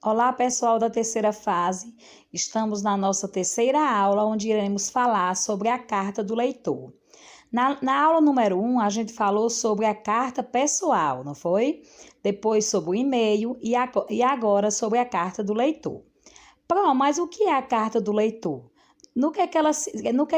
Olá, pessoal da terceira fase. Estamos na nossa terceira aula, onde iremos falar sobre a carta do leitor. Na aula número 1, a gente falou sobre a carta pessoal, não foi? Depois sobre o e-mail e agora sobre a carta do leitor. Mas o que é a carta do leitor? No que é que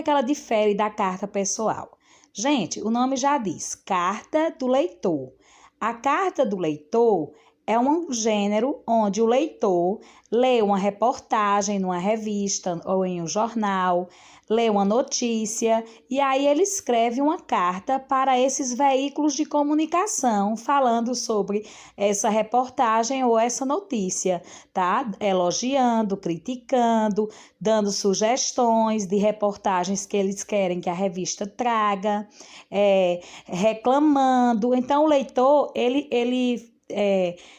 ela difere da carta pessoal? Gente, o nome já diz, carta do leitor. A carta do leitor é um gênero onde o leitor lê uma reportagem numa revista ou em um jornal, lê uma notícia e aí ele escreve uma carta para esses veículos de comunicação falando sobre essa reportagem ou essa notícia, tá? Elogiando, criticando, dando sugestões de reportagens que eles querem que a revista traga, reclamando. Então, o leitor, ele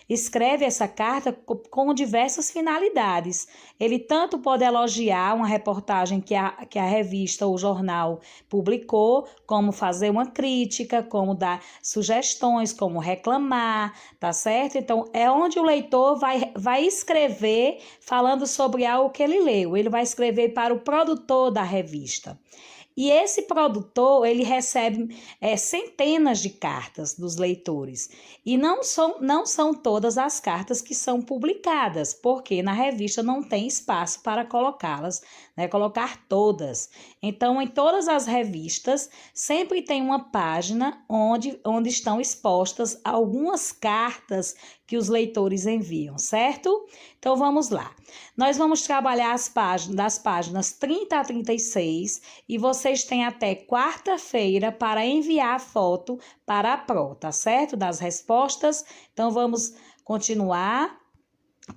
escreve essa carta com diversas finalidades. Ele tanto pode elogiar uma reportagem que a revista ou jornal publicou, como fazer uma crítica, como dar sugestões, como reclamar, tá certo? Então, é onde o leitor vai escrever falando sobre algo que ele leu. Ele vai escrever para o produtor da revista. E esse produtor, ele recebe centenas de cartas dos leitores. E não são todas as cartas que são publicadas, porque na revista não tem espaço para colocá-las, né? Colocar todas. Então, em todas as revistas, sempre tem uma página onde estão expostas algumas cartas que os leitores enviam, certo? Então, vamos lá. Nós vamos trabalhar das páginas 30 a 36 e vocês têm até quarta-feira para enviar a foto para a Pro, tá certo? Das respostas. Então, vamos continuar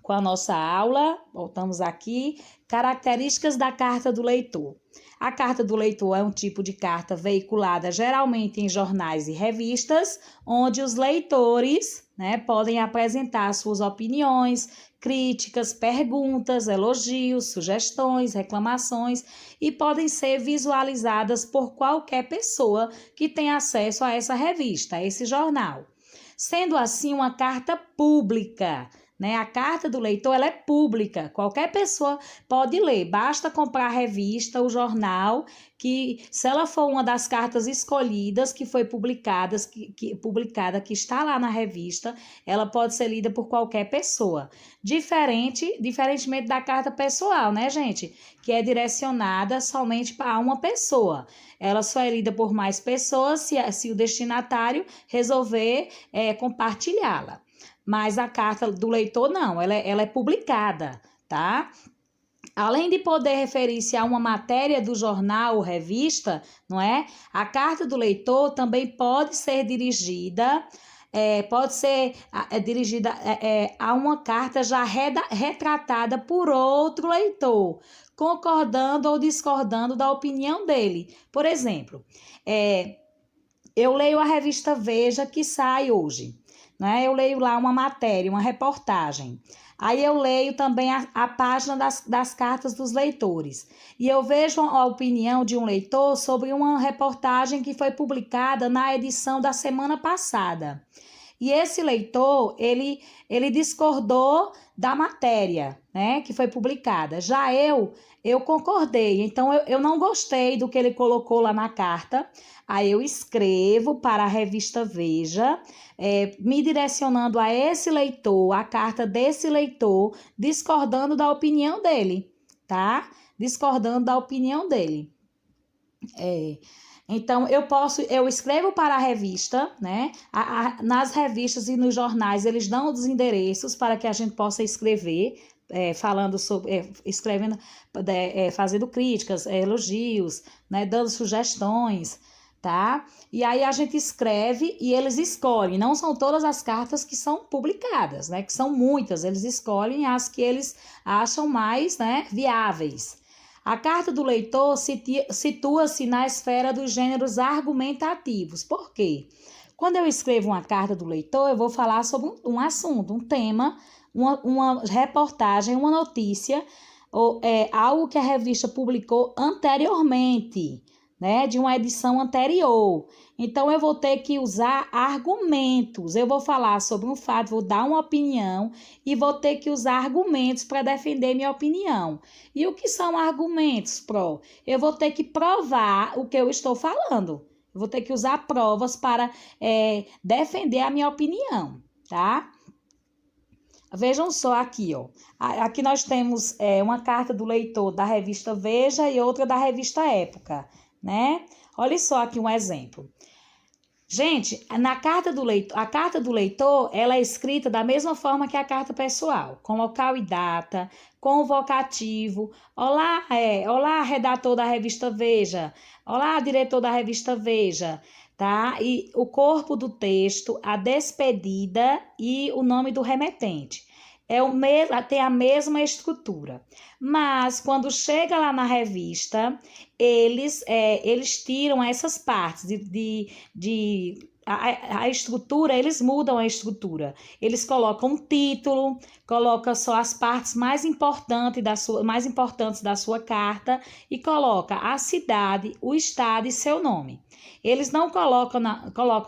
com a nossa aula. Voltamos aqui. Características da carta do leitor. A carta do leitor é um tipo de carta veiculada geralmente em jornais e revistas, onde os leitores, podem apresentar suas opiniões, críticas, perguntas, elogios, sugestões, reclamações e podem ser visualizadas por qualquer pessoa que tenha acesso a essa revista, a esse jornal. Sendo assim, uma carta pública. A carta do leitor ela é pública, qualquer pessoa pode ler, basta comprar a revista, o jornal, que se ela for uma das cartas escolhidas que foi publicada, que está lá na revista, ela pode ser lida por qualquer pessoa. Diferentemente da carta pessoal, né, gente? Que é direcionada somente para uma pessoa. Ela só é lida por mais pessoas se o destinatário resolver compartilhá-la. Mas a carta do leitor não, ela é publicada, tá? Além de poder referir-se a uma matéria do jornal ou revista, não é? A carta do leitor também pode ser dirigida, a uma carta já retratada por outro leitor, concordando ou discordando da opinião dele. Por exemplo, eu leio a revista Veja que sai hoje. Eu leio lá uma matéria, uma reportagem. Aí eu leio também a página das cartas dos leitores. E eu vejo a opinião de um leitor sobre uma reportagem que foi publicada na edição da semana passada. E esse leitor, ele discordou da matéria, que foi publicada. Já eu concordei, então eu não gostei do que ele colocou lá na carta. Aí eu escrevo para a revista Veja, me direcionando a esse leitor, a carta desse leitor, discordando da opinião dele, tá? Discordando da opinião dele. Então, eu escrevo para a revista, nas revistas e nos jornais, eles dão os endereços para que a gente possa escrever, falando sobre, escrevendo, fazendo críticas, elogios, dando sugestões, tá? E aí a gente escreve e eles escolhem, não são todas as cartas que são publicadas, que são muitas, eles escolhem as que eles acham mais, viáveis. A carta do leitor situa-se na esfera dos gêneros argumentativos. Por quê? Quando eu escrevo uma carta do leitor, eu vou falar sobre um assunto, um tema, uma reportagem, uma notícia, ou algo que a revista publicou anteriormente, né, de uma edição anterior. Então, eu vou ter que usar argumentos. Eu vou falar sobre um fato, vou dar uma opinião e vou ter que usar argumentos para defender minha opinião. E o que são argumentos, Pro? Eu vou ter que provar o que eu estou falando. Eu vou ter que usar provas para defender a minha opinião, tá? Vejam só aqui, ó. Aqui nós temos uma carta do leitor da revista Veja e outra da revista Época, né? Olha só aqui um exemplo. Gente, a carta do leitor, ela é escrita da mesma forma que a carta pessoal, com local e data, com o vocativo. Olá, olá, redator da revista Veja. Olá, diretor da revista Veja, tá? E o corpo do texto, a despedida e o nome do remetente. Tem a mesma estrutura. Mas, quando chega lá na revista, eles tiram essas partes a estrutura, eles mudam a estrutura. Eles colocam um título, colocam só as partes mais importantes da sua carta e coloca a cidade, o estado e seu nome. Eles não colocam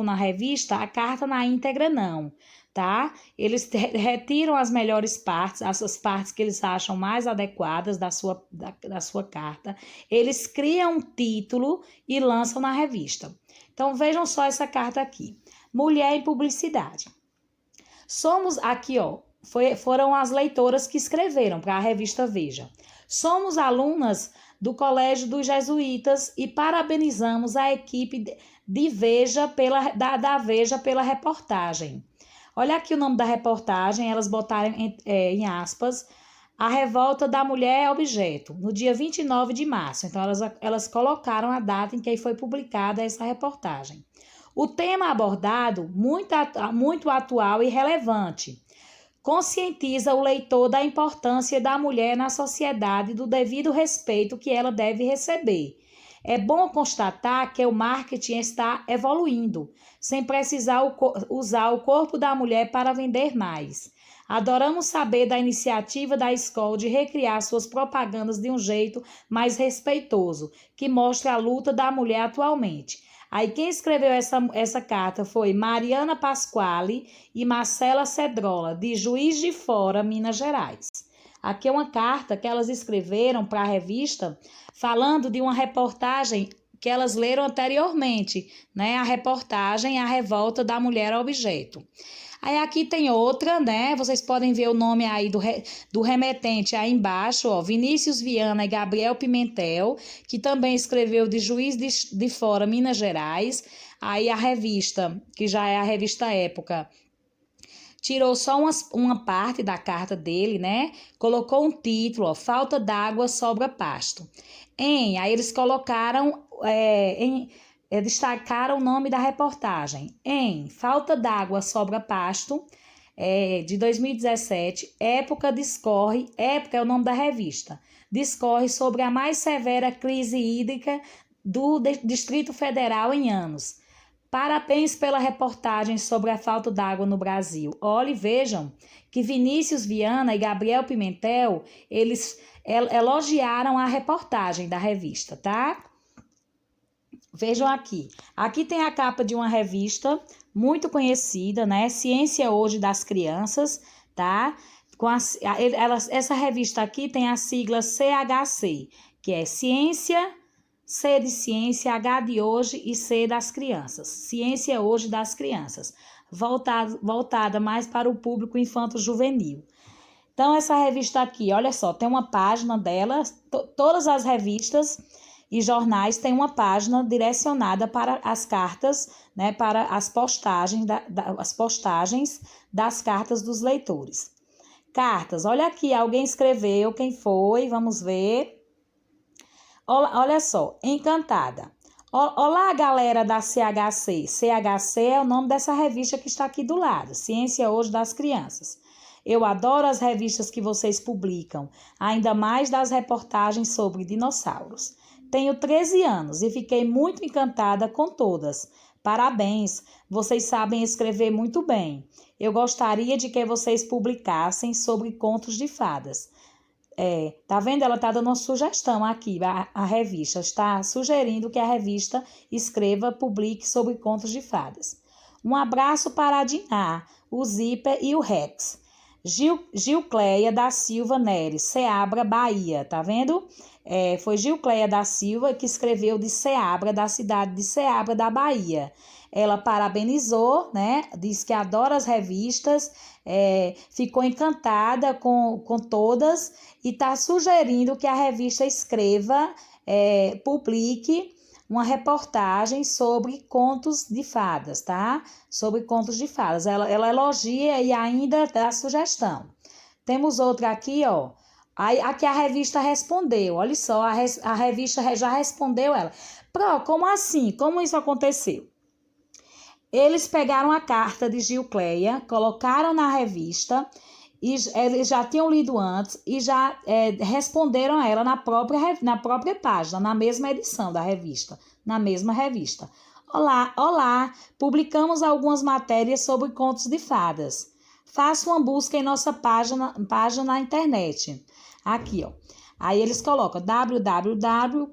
na revista a carta na íntegra, não, tá? Eles retiram as melhores partes, essas partes que eles acham mais adequadas da sua carta. Eles criam um título e lançam na revista. Então, vejam só essa carta aqui. Mulher em publicidade. Somos aqui, ó, foram as leitoras que escreveram para a revista Veja. Somos alunas do Colégio dos Jesuítas e parabenizamos a equipe de Veja da Veja pela reportagem. Olha aqui o nome da reportagem, elas botaram em aspas, a revolta da mulher objeto, no dia 29 de março. Então, elas colocaram a data em que foi publicada essa reportagem. O tema abordado, muito atual e relevante, conscientiza o leitor da importância da mulher na sociedade e do devido respeito que ela deve receber. É bom constatar que o marketing está evoluindo, sem precisar usar o corpo da mulher para vender mais. Adoramos saber da iniciativa da escola de recriar suas propagandas de um jeito mais respeitoso, que mostre a luta da mulher atualmente. Aí quem escreveu essa carta foi Mariana Pasquale e Marcela Cedrola, de Juiz de Fora, Minas Gerais. Aqui é uma carta que elas escreveram para a revista, falando de uma reportagem que elas leram anteriormente, né? A reportagem A Revolta da Mulher Objeto. Aí aqui tem outra, né? Vocês podem ver o nome aí do remetente aí embaixo, ó, Vinícius Viana e Gabriel Pimentel, que também escreveu de Juiz de Fora, Minas Gerais. Aí a revista, que já é a revista Época, tirou só uma parte da carta dele, né? Colocou um título, ó, Falta d'água, sobra pasto. Aí eles colocaram, destacaram o nome da reportagem. Falta d'água, sobra pasto, de 2017, Época é o nome da revista, discorre sobre a mais severa crise hídrica do Distrito Federal em anos. Parabéns pela reportagem sobre a falta d'água no Brasil. Olha, vejam que Vinícius Viana e Gabriel Pimentel, eles elogiaram a reportagem da revista, tá? Vejam aqui. Aqui tem a capa de uma revista muito conhecida, né? Ciência Hoje das Crianças, tá? Essa revista aqui tem a sigla CHC, que é Ciência, C de Ciência, H de Hoje e C das Crianças. Ciência Hoje das Crianças, voltada mais para o público infanto-juvenil. Então, essa revista aqui, olha só, tem uma página dela, todas as revistas e jornais têm uma página direcionada para as cartas, né, para as postagens, as postagens das cartas dos leitores. Cartas, olha aqui, alguém escreveu, quem foi, vamos ver. Olha só, Encantada. Olá, galera da CHC. CHC é o nome dessa revista que está aqui do lado, Ciência Hoje das Crianças. Eu adoro as revistas que vocês publicam, ainda mais das reportagens sobre dinossauros. Tenho 13 anos e fiquei muito encantada com todas. Parabéns, vocês sabem escrever muito bem. Eu gostaria de que vocês publicassem sobre contos de fadas. tá vendo? Ela tá dando uma sugestão aqui, a revista está sugerindo que a revista escreva, publique sobre contos de fadas. Um abraço para a Diná, o Zíper e o Rex. Gilcleia da Silva Neres, Ceabra, Bahia, tá vendo? Foi Gilcleia da Silva que escreveu de Ceabra, da cidade de Ceabra, da Bahia. Ela parabenizou, né? Diz que adora as revistas, ficou encantada com todas e está sugerindo que a revista escreva, publique uma reportagem sobre contos de fadas, tá? Sobre contos de fadas. Ela elogia e ainda dá sugestão. Temos outra aqui, ó. Aqui a revista respondeu. Olha só, a revista já respondeu ela. Como assim? Como isso aconteceu? Eles pegaram a carta de Gilcleia, colocaram na revista, e eles já tinham lido antes e já responderam a ela na própria página, na mesma edição da revista, na mesma revista. Olá, publicamos algumas matérias sobre contos de fadas. Faça uma busca em nossa página na internet. Aqui, ó. Aí eles colocam www.chc.org.br.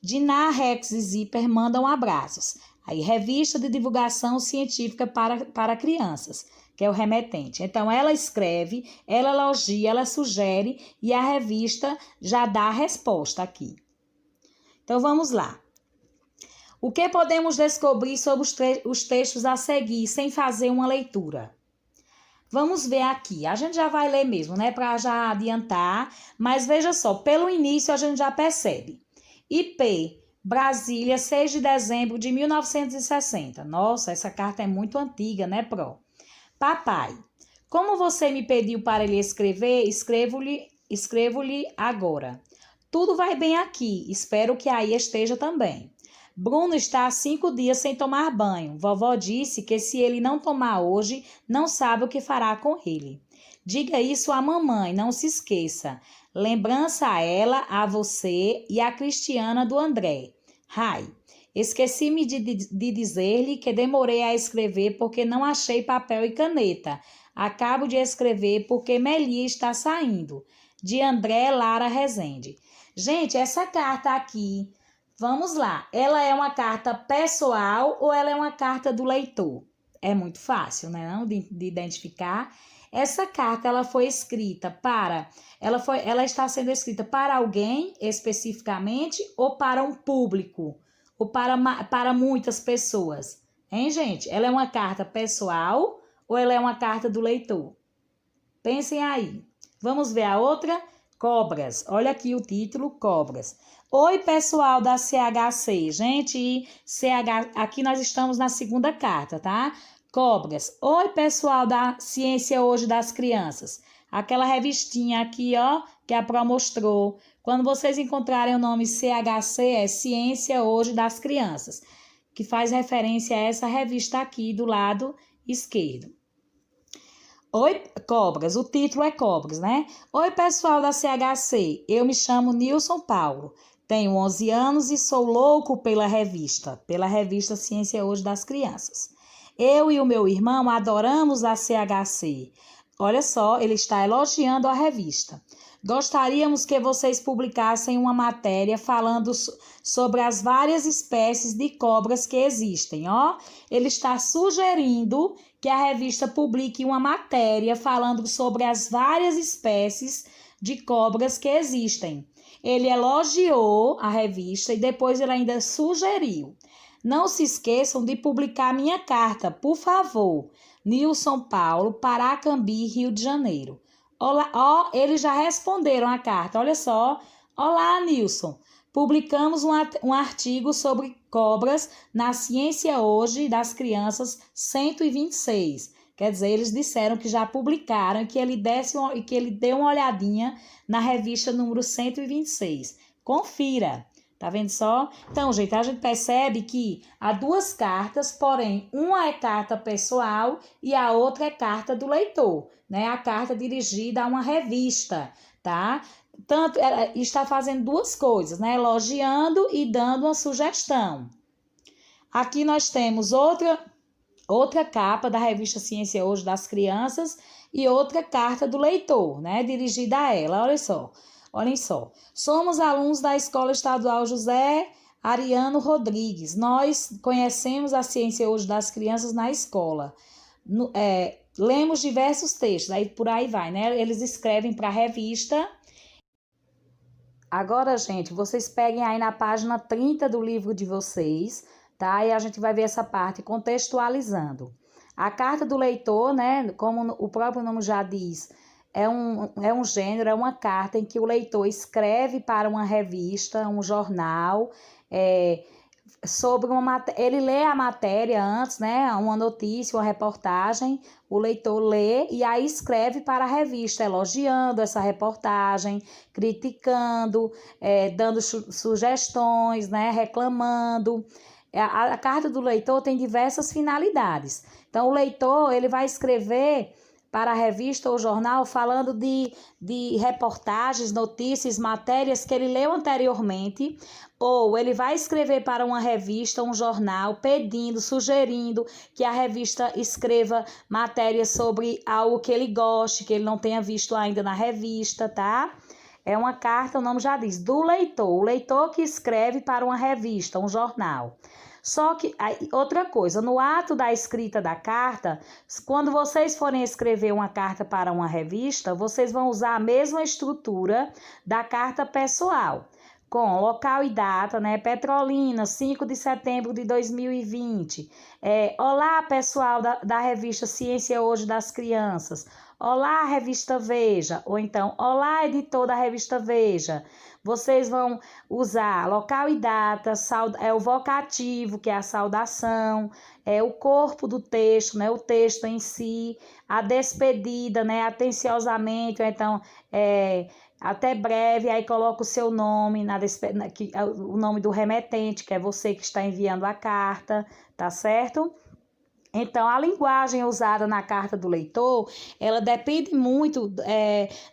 Diná, Rex e Zíper mandam abraços. Aí, revista de divulgação científica para crianças, que é o remetente. Então, ela escreve, ela elogia, ela sugere e a revista já dá a resposta aqui. Então, vamos lá. O que podemos descobrir sobre os textos a seguir sem fazer uma leitura? Vamos ver aqui. A gente já vai ler mesmo, né? Para já adiantar. Mas veja só, pelo início a gente já percebe. IP, Brasília, 6 de dezembro de 1960. Nossa, essa carta é muito antiga, né, Pro? Papai, como você me pediu para lhe escrever, escrevo-lhe agora. Tudo vai bem aqui, espero que aí esteja também. Bruno está há 5 dias sem tomar banho. Vovó disse que se ele não tomar hoje, não sabe o que fará com ele. Diga isso à mamãe, não se esqueça. Lembrança a ela, a você e a Cristiana do André. Rai, esqueci-me de dizer-lhe que demorei a escrever porque não achei papel e caneta. Acabo de escrever porque Melia está saindo. De André Lara Rezende. Gente, essa carta aqui, vamos lá. Ela é uma carta pessoal ou ela é uma carta do leitor? É muito fácil, né, não? De identificar. Essa carta ela foi escrita ela está sendo escrita para alguém especificamente ou para um público ou para muitas pessoas, hein, gente? Ela é uma carta pessoal ou ela é uma carta do leitor? Pensem aí. Vamos ver a outra? Cobras. Olha aqui o título, Cobras. Oi, pessoal da CHC. Gente, aqui nós estamos na segunda carta, tá? Cobras. Oi, pessoal da Ciência Hoje das Crianças. Aquela revistinha aqui, ó, que a Pro mostrou. Quando vocês encontrarem o nome CHC, é Ciência Hoje das Crianças, que faz referência a essa revista aqui do lado esquerdo. Oi, Cobras. O título é Cobras, né? Oi, pessoal da CHC. Eu me chamo Nilson Paulo. Tenho 11 anos e sou louco pela revista Ciência Hoje das Crianças. Eu e o meu irmão adoramos a CHC. Olha só, ele está elogiando a revista. Gostaríamos que vocês publicassem uma matéria falando sobre as várias espécies de cobras que existem, ó. Ele está sugerindo que a revista publique uma matéria falando sobre as várias espécies de cobras que existem. Ele elogiou a revista e depois ele ainda sugeriu. Não se esqueçam de publicar minha carta, por favor. Nilson Paulo, Paracambi, Rio de Janeiro. Olá, ó, eles já responderam a carta, olha só. Olá, Nilson. Publicamos um artigo sobre cobras na Ciência Hoje das Crianças 126. Quer dizer, eles disseram que já publicaram e que ele deu uma olhadinha na revista número 126. Confira. Tá vendo só? Então, gente, a gente percebe que há duas cartas, porém, uma é carta pessoal e a outra é carta do leitor, né? A carta dirigida a uma revista, tá? Tanto, ela está fazendo duas coisas, né? Elogiando e dando uma sugestão. Aqui nós temos outra outra capa da revista Ciência Hoje das Crianças e outra carta do leitor, né, dirigida a ela. Olha só, olhem só. Somos alunos da Escola Estadual José Ariano Rodrigues. Nós conhecemos a Ciência Hoje das Crianças na escola. Lemos diversos textos, aí por aí vai, né? Eles escrevem para a revista. Agora, gente, vocês peguem aí na página 30 do livro de vocês, tá? E a gente vai ver essa parte contextualizando. A carta do leitor, né? Como o próprio nome já diz, é um gênero, é uma carta em que o leitor escreve para uma revista, um jornal, sobre ele lê a matéria antes, né? Uma notícia, uma reportagem, o leitor lê e aí escreve para a revista, elogiando essa reportagem, criticando, dando sugestões, né? Reclamando. A carta do leitor tem diversas finalidades. Então, o leitor ele vai escrever para a revista ou jornal falando de reportagens, notícias, matérias que ele leu anteriormente, ou ele vai escrever para uma revista, um jornal, pedindo, sugerindo que a revista escreva matérias sobre algo que ele goste, que ele não tenha visto ainda na revista, tá? É uma carta, o nome já diz, do leitor, o leitor que escreve para uma revista, um jornal. Só que, outra coisa, no ato da escrita da carta, quando vocês forem escrever uma carta para uma revista, vocês vão usar a mesma estrutura da carta pessoal, com local e data, né? Petrolina, 5 de setembro de 2020. Olá, pessoal da revista Ciência Hoje das Crianças. Olá, revista Veja. Ou então, olá, editor da revista Veja. Vocês vão usar local e data, o vocativo, que é a saudação, o corpo do texto, né, o texto em si, a despedida, né, atenciosamente, ou então até breve, aí coloca o seu nome, o nome do remetente, que é você que está enviando a carta, tá certo? Então, a linguagem usada na carta do leitor, ela depende muito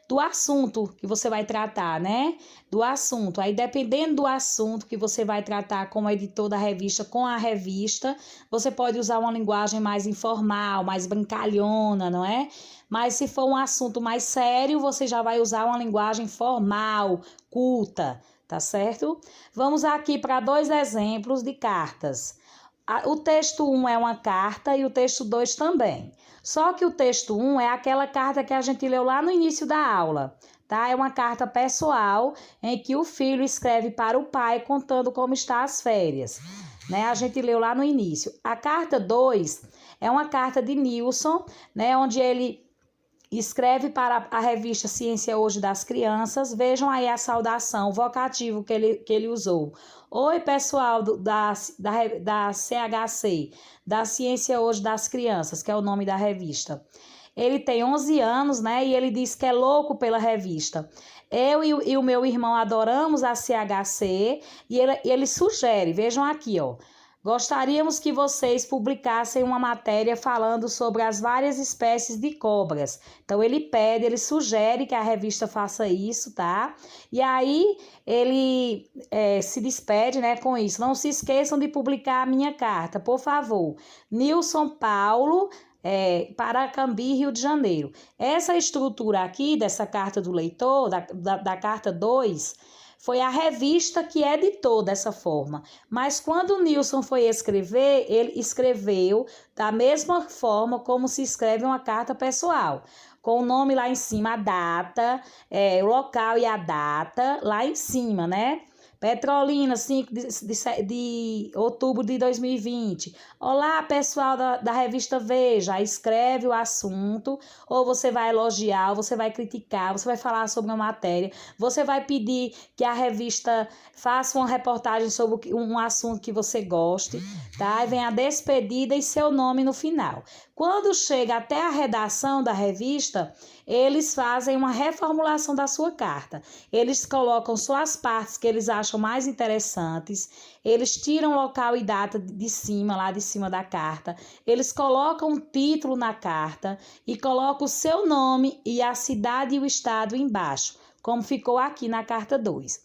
do assunto que você vai tratar, né? Do assunto. Aí, dependendo do assunto que você vai tratar como editor da revista, com a revista, você pode usar uma linguagem mais informal, mais brincalhona, não é? Mas se for um assunto mais sério, você já vai usar uma linguagem formal, culta, tá certo? Vamos aqui para 2 exemplos de cartas. O texto 1 é uma carta e o texto 2 também. Só que o texto 1 é aquela carta que a gente leu lá no início da aula, tá? É uma carta pessoal em que o filho escreve para o pai contando como está as férias, né? A gente leu lá no início. A carta 2 é uma carta de Nilson, né? Onde ele escreve para a revista Ciência Hoje das Crianças. Vejam aí a saudação, o vocativo que ele usou. Oi, pessoal da CHC, da Ciência Hoje das Crianças, que é o nome da revista. Ele tem 11 anos, né? E ele diz que é louco pela revista. Eu e o meu irmão adoramos a CHC e ele sugere, vejam aqui, ó. Gostaríamos que vocês publicassem uma matéria falando sobre as várias espécies de cobras. Então, ele sugere que a revista faça isso, tá? E aí, ele se despede, né, com isso. Não se esqueçam de publicar a minha carta, por favor. Nilson Paulo, Paracambi, Rio de Janeiro. Essa estrutura aqui, dessa carta do leitor, da carta 2... foi a revista que editou dessa forma. Mas quando o Nilson foi escrever, ele escreveu da mesma forma como se escreve uma carta pessoal. Com o nome lá em cima, a data, o local e a data lá em cima, né? Petrolina, 5 de outubro de 2020. Olá, pessoal da revista Veja. Escreve o assunto, ou você vai elogiar, ou você vai criticar, você vai falar sobre uma matéria, você vai pedir que a revista faça uma reportagem sobre um assunto que você goste, tá? E vem a despedida e seu nome no final. Quando chega até a redação da revista, eles fazem uma reformulação da sua carta. Eles colocam só as partes que eles acham mais interessantes, eles tiram local e data de cima, lá de cima da carta, eles colocam o título na carta e colocam o seu nome e a cidade e o estado embaixo, como ficou aqui na carta 2.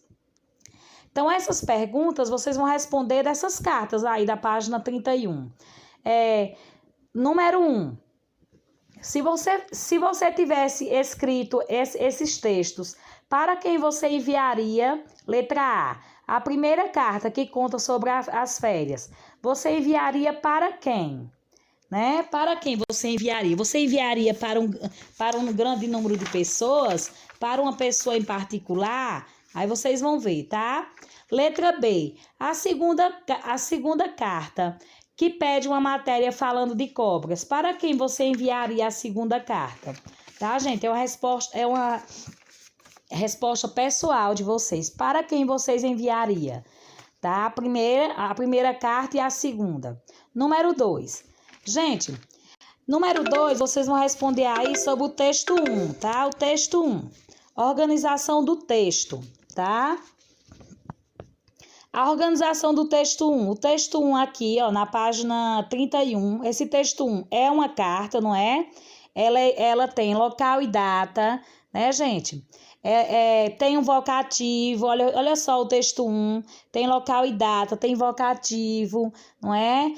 Então, essas perguntas vocês vão responder dessas cartas aí da página 31. número 1. Se você tivesse escrito esses textos, para quem você enviaria? Letra A primeira carta que conta sobre as férias, você enviaria para quem? Né? Para quem você enviaria? Você enviaria para um grande número de pessoas? Para uma pessoa em particular? Aí vocês vão ver, tá? Letra B, a segunda carta que pede uma matéria falando de cobras. Para quem você enviaria a segunda carta? Tá, gente? É uma resposta pessoal de vocês. Para quem vocês enviaria? Tá? A primeira carta e a segunda. Número 2. Gente, número 2, vocês vão responder aí sobre o texto 1, tá? O texto 1. Organização do texto, tá? A organização do texto 1. O texto 1 aqui, ó, na página 31. Esse texto 1 é uma carta, não é? Ela tem local e data, né, gente? Tem um vocativo, olha só o texto 1. Tem local e data, tem vocativo, não é?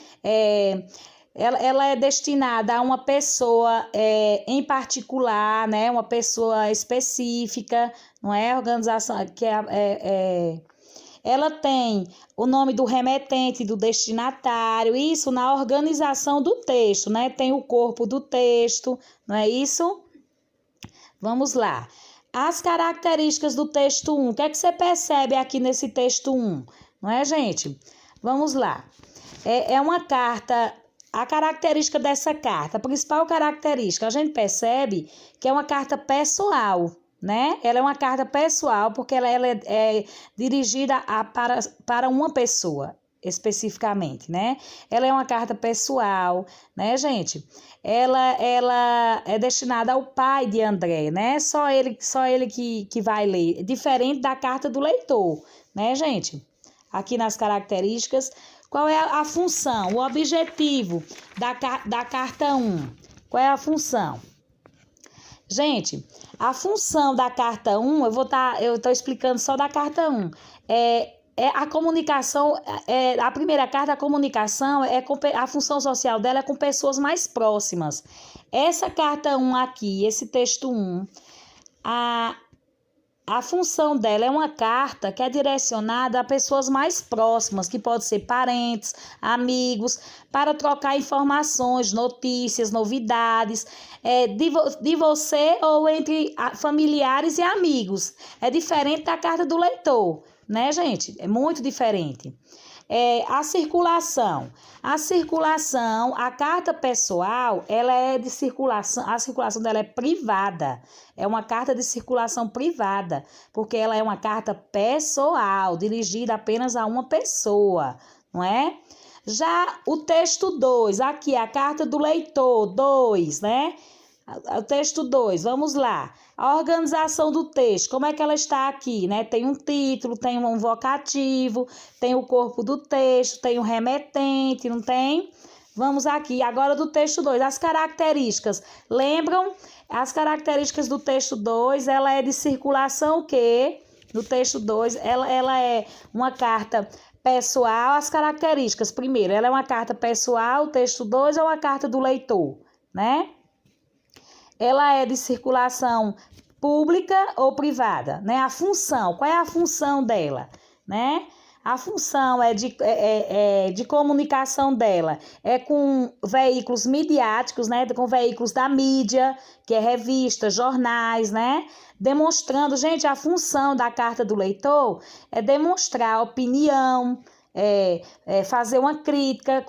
Ela é destinada a uma pessoa em particular, né? Uma pessoa específica, não é? Organização que ela tem o nome do remetente, do destinatário, isso na organização do texto, né? Tem o corpo do texto, não é isso? Vamos lá. As características do texto 1. O que é que você percebe aqui nesse texto 1? Não é, gente? Vamos lá. É uma carta. A característica dessa carta, a principal característica, a gente percebe que é uma carta pessoal, né? Ela é uma carta pessoal porque ela é dirigida para uma pessoa, especificamente, né? Ela é uma carta pessoal, né, gente? Ela é destinada ao pai de André, né? Só ele que vai ler, diferente da carta do leitor, né, gente? Aqui nas características, qual é a função, o objetivo da carta 1? Qual é a função? Gente, a função da carta 1, eu estou explicando só da carta 1. A comunicação, a primeira carta, a comunicação, a função social dela é com pessoas mais próximas. Essa carta 1 aqui, esse texto 1, a função dela é uma carta que é direcionada a pessoas mais próximas, que podem ser parentes, amigos, para trocar informações, notícias, novidades, de você ou entre familiares e amigos. É diferente da carta do leitor, né, gente? É muito diferente. A circulação. A carta pessoal, ela é de circulação, a circulação dela é privada. É uma carta de circulação privada, porque ela é uma carta pessoal, dirigida apenas a uma pessoa, não é? Já o texto 2, aqui a carta do leitor, 2, né? O texto 2, vamos lá. A organização do texto, como é que ela está aqui, né? Tem um título, tem um vocativo, tem o corpo do texto, tem o remetente, não tem? Vamos aqui, agora do texto 2, as características. Lembram? As características do texto 2, ela é de circulação o quê? No texto 2, ela é uma carta pessoal, as características. Primeiro, ela é uma carta pessoal, o texto 2 é uma carta do leitor, né? Ela é de circulação pública ou privada, né? A função, qual é a função dela, né? A função de comunicação dela é com veículos midiáticos, né? Com veículos da mídia, que é revistas, jornais, né? Demonstrando, gente, a função da carta do leitor é demonstrar opinião, fazer uma crítica,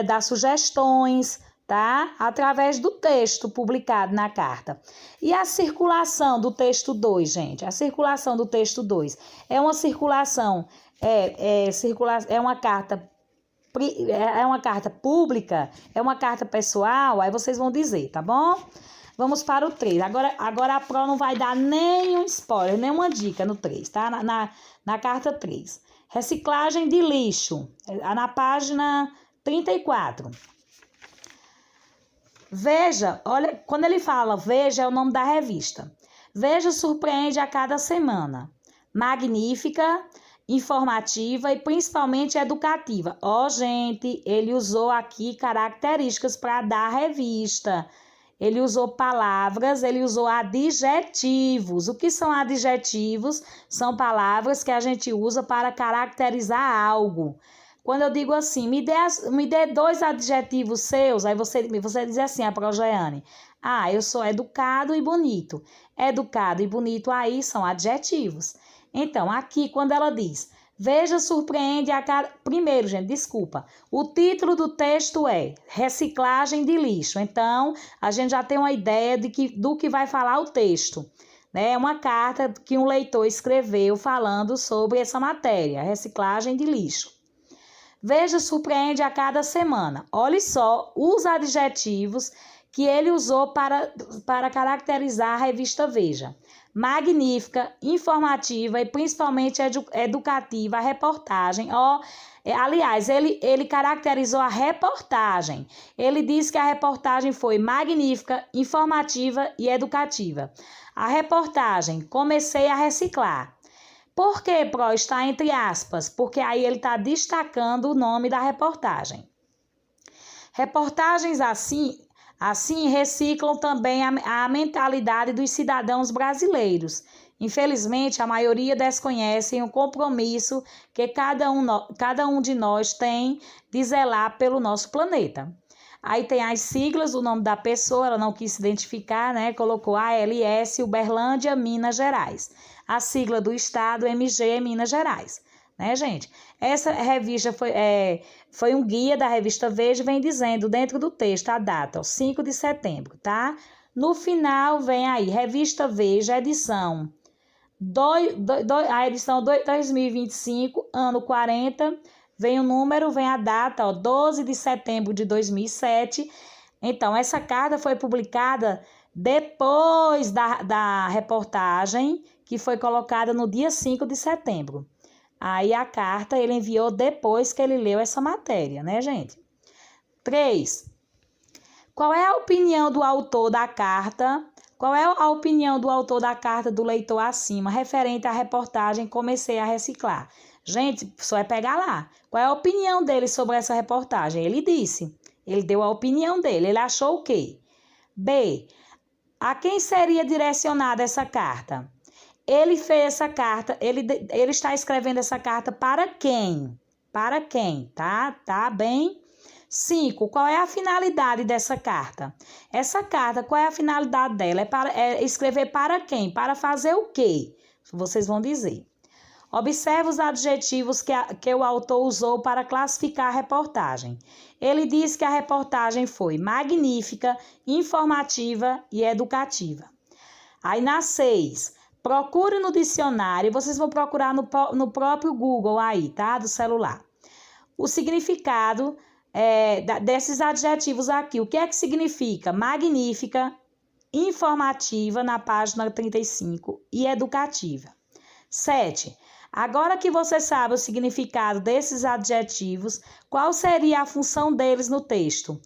dar sugestões, tá? Através do texto publicado na carta. E a circulação do texto 2, gente? A circulação do texto 2 é uma circulação, é uma carta pública, é uma carta pessoal, aí vocês vão dizer, tá bom? Vamos para o 3. Agora a Pro não vai dar nenhum spoiler, nenhuma dica no 3, tá? Na carta 3. Reciclagem de lixo, na página 34. Veja, olha, quando ele fala Veja é o nome da revista. Veja surpreende a cada semana. Magnífica informativa e principalmente educativa. Gente, ele usou aqui características para dar a revista. Ele usou palavras, ele usou adjetivos. O que são adjetivos? São palavras que a gente usa para caracterizar algo. Quando eu digo assim, me dê 2 adjetivos seus, aí você diz assim, a Projeane, eu sou educado e bonito. Educado e bonito aí são adjetivos. Então, aqui, quando ela diz, veja, surpreende a cada... Primeiro, gente, desculpa. O título do texto é Reciclagem de lixo. Então, a gente já tem uma ideia do que vai falar o texto. É uma carta que um leitor escreveu falando sobre essa matéria, reciclagem de lixo. Veja, surpreende a cada semana. Olhe só os adjetivos que ele usou para caracterizar a revista Veja. Magnífica, informativa e principalmente educativa a reportagem. Aliás, ele caracterizou a reportagem. Ele disse que a reportagem foi magnífica, informativa e educativa. A reportagem, comecei a reciclar. Por que, Pro, está entre aspas? Porque aí ele está destacando o nome da reportagem. Reportagens assim reciclam também a mentalidade dos cidadãos brasileiros. Infelizmente, a maioria desconhecem o compromisso que cada um de nós tem de zelar pelo nosso planeta. Aí tem as siglas, o nome da pessoa, ela não quis se identificar, né? Colocou ALS, Uberlândia, Minas Gerais. A sigla do estado, MG, Minas Gerais. Né, gente? Essa revista foi um guia da revista Veja, vem dizendo dentro do texto a data, 5 de setembro, tá? No final vem aí, revista Veja, edição a edição 2025, ano 40, vem o número, vem a data, 12 de setembro de 2007. Então, essa carta foi publicada depois da reportagem, que foi colocada no dia 5 de setembro. Aí a carta ele enviou depois que ele leu essa matéria, né, gente? 3. Qual é a opinião do autor da carta? Qual é a opinião do autor da carta do leitor acima, referente à reportagem Comecei a Reciclar? Gente, só é pegar lá. Qual é a opinião dele sobre essa reportagem? Ele disse, ele deu a opinião dele, ele achou o quê? B. A quem seria direcionada essa carta? Ele fez essa carta, ele está escrevendo essa carta para quem? Para quem, tá? Tá bem? 5. Qual é a finalidade dessa carta? Essa carta, qual é a finalidade dela? É escrever para quem? Para fazer o quê? Vocês vão dizer. Observe os adjetivos que o autor usou para classificar a reportagem. Ele diz que a reportagem foi magnífica, informativa e educativa. Aí na 6. Procure no dicionário, vocês vão procurar no próprio Google aí, tá? Do celular. O significado desses adjetivos aqui. O que é que significa? Magnífica, informativa, na página 35, e educativa. 7. Agora que você sabe o significado desses adjetivos, qual seria a função deles no texto?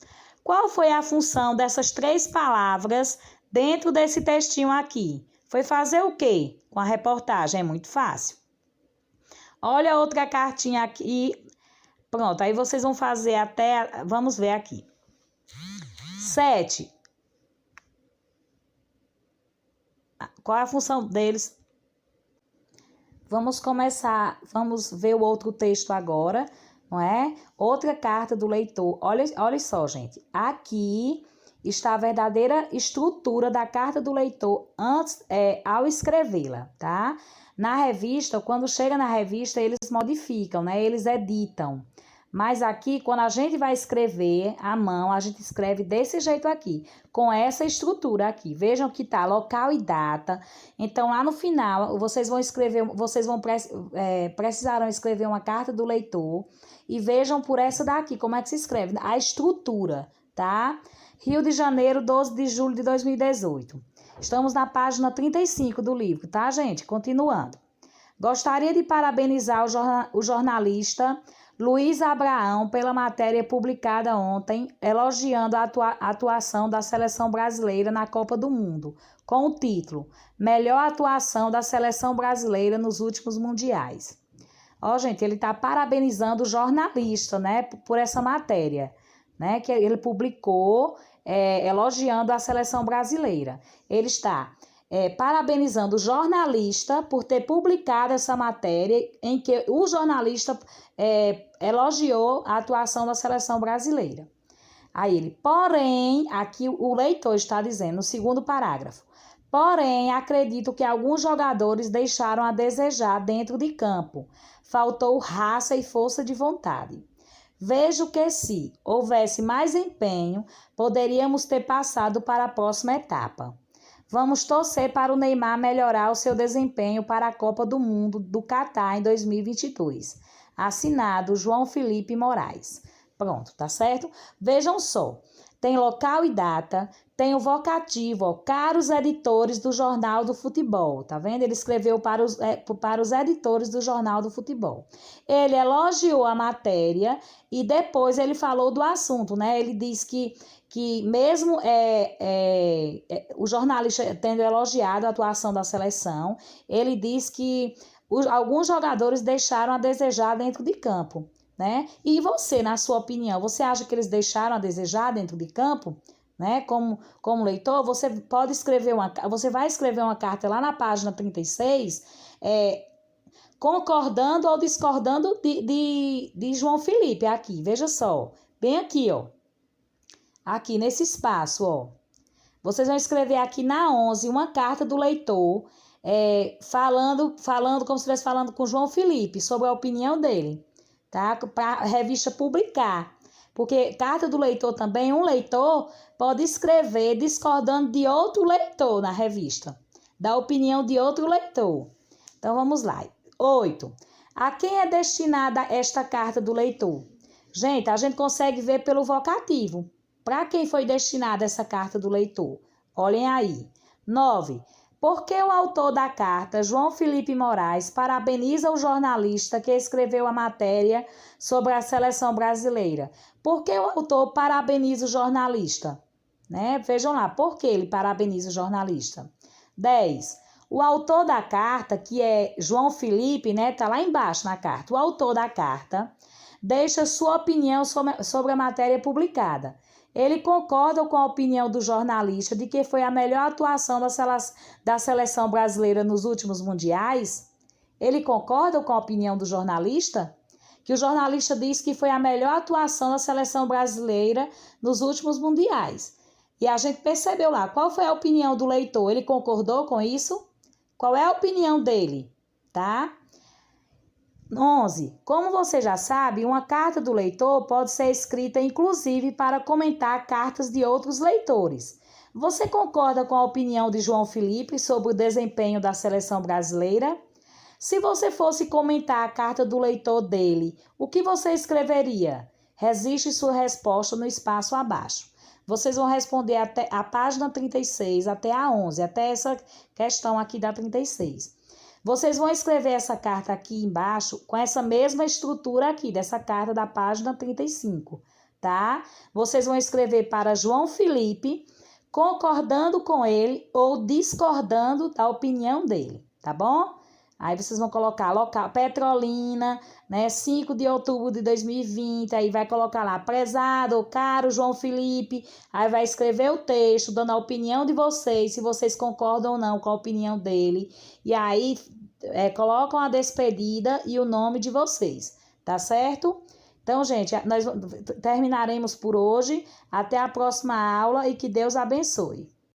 Qual foi a função dessas 3 palavras dentro desse textinho aqui? Foi fazer o quê? Com a reportagem, é muito fácil. Olha outra cartinha aqui. Pronto, aí vocês vão fazer vamos ver aqui. 7. Qual é a função deles? Vamos ver o outro texto agora, não é? Outra carta do leitor. Olha só, gente. Aqui está a verdadeira estrutura da carta do leitor ao escrevê-la, tá? Na revista, quando chega na revista, eles modificam, né? Eles editam. Mas aqui, quando a gente vai escrever à mão, a gente escreve desse jeito aqui, com essa estrutura aqui. Vejam que tá local e data. Então, lá no final, vocês precisarão escrever uma carta do leitor e vejam por essa daqui, como é que se escreve, a estrutura, tá? Rio de Janeiro, 12 de julho de 2018. Estamos na página 35 do livro, tá, gente? Continuando. Gostaria de parabenizar o jornalista Luiz Abraão pela matéria publicada ontem, elogiando a atuação da seleção brasileira na Copa do Mundo, com o título Melhor atuação da seleção brasileira nos últimos mundiais. Ó, gente, ele está parabenizando o jornalista, né, por essa matéria, né, que ele publicou, elogiando a seleção brasileira. Ele está parabenizando o jornalista por ter publicado essa matéria em que o jornalista elogiou a atuação da seleção brasileira. Aí ele, porém, aqui o leitor está dizendo, no segundo parágrafo, porém, acredito que alguns jogadores deixaram a desejar dentro de campo. Faltou raça e força de vontade. Vejo que se houvesse mais empenho, poderíamos ter passado para a próxima etapa. Vamos torcer para o Neymar melhorar o seu desempenho para a Copa do Mundo do Catar em 2022. Assinado João Felipe Moraes. Pronto, tá certo? Vejam só, tem local e data, tem o vocativo, ó, caros editores do Jornal do Futebol, tá vendo? Ele escreveu para os editores do Jornal do Futebol. Ele elogiou a matéria e depois ele falou do assunto, né? Ele diz que mesmo o jornalista tendo elogiado a atuação da seleção, ele diz que alguns jogadores deixaram a desejar dentro de campo, né? E você, na sua opinião, você acha que eles deixaram a desejar dentro de campo? Né? Como leitor, você vai escrever uma carta lá na página 36, concordando ou discordando de João Felipe, aqui, veja só, bem aqui, ó. Aqui nesse espaço, ó. Vocês vão escrever aqui na 11 uma carta do leitor, falando como se estivesse falando com João Felipe, sobre a opinião dele, tá? Para a revista publicar. Porque carta do leitor também, um leitor pode escrever discordando de outro leitor na revista, da opinião de outro leitor. Então, vamos lá. 8. A quem é destinada esta carta do leitor? Gente, a gente consegue ver pelo vocativo. Para quem foi destinada essa carta do leitor? Olhem aí. 9. Por que o autor da carta, João Felipe Moraes, parabeniza o jornalista que escreveu a matéria sobre a seleção brasileira? Por que o autor parabeniza o jornalista? Né? Vejam lá, por que ele parabeniza o jornalista? 10. O autor da carta, que é João Felipe, né? Tá lá embaixo na carta. O autor da carta deixa sua opinião sobre a matéria publicada. Ele concorda com a opinião do jornalista de que foi a melhor atuação da seleção brasileira nos últimos mundiais? Ele concorda com a opinião do jornalista? Que o jornalista diz que foi a melhor atuação da seleção brasileira nos últimos mundiais. E a gente percebeu lá, qual foi a opinião do leitor? Ele concordou com isso? Qual é a opinião dele? Tá? 11. Como você já sabe, uma carta do leitor pode ser escrita inclusive para comentar cartas de outros leitores. Você concorda com a opinião de João Felipe sobre o desempenho da seleção brasileira? Se você fosse comentar a carta do leitor dele, o que você escreveria? Registre sua resposta no espaço abaixo. Vocês vão responder até a página 36, até a 11, até essa questão aqui da 36. Vocês vão escrever essa carta aqui embaixo com essa mesma estrutura aqui, dessa carta da página 35, tá? Vocês vão escrever para João Felipe, concordando com ele ou discordando da opinião dele, tá bom? Aí vocês vão colocar local Petrolina, né? 5 de outubro de 2020, aí vai colocar lá, prezado, caro João Felipe, aí vai escrever o texto, dando a opinião de vocês, se vocês concordam ou não com a opinião dele, e aí colocam a despedida e o nome de vocês, tá certo? Então, gente, nós terminaremos por hoje, até a próxima aula e que Deus abençoe.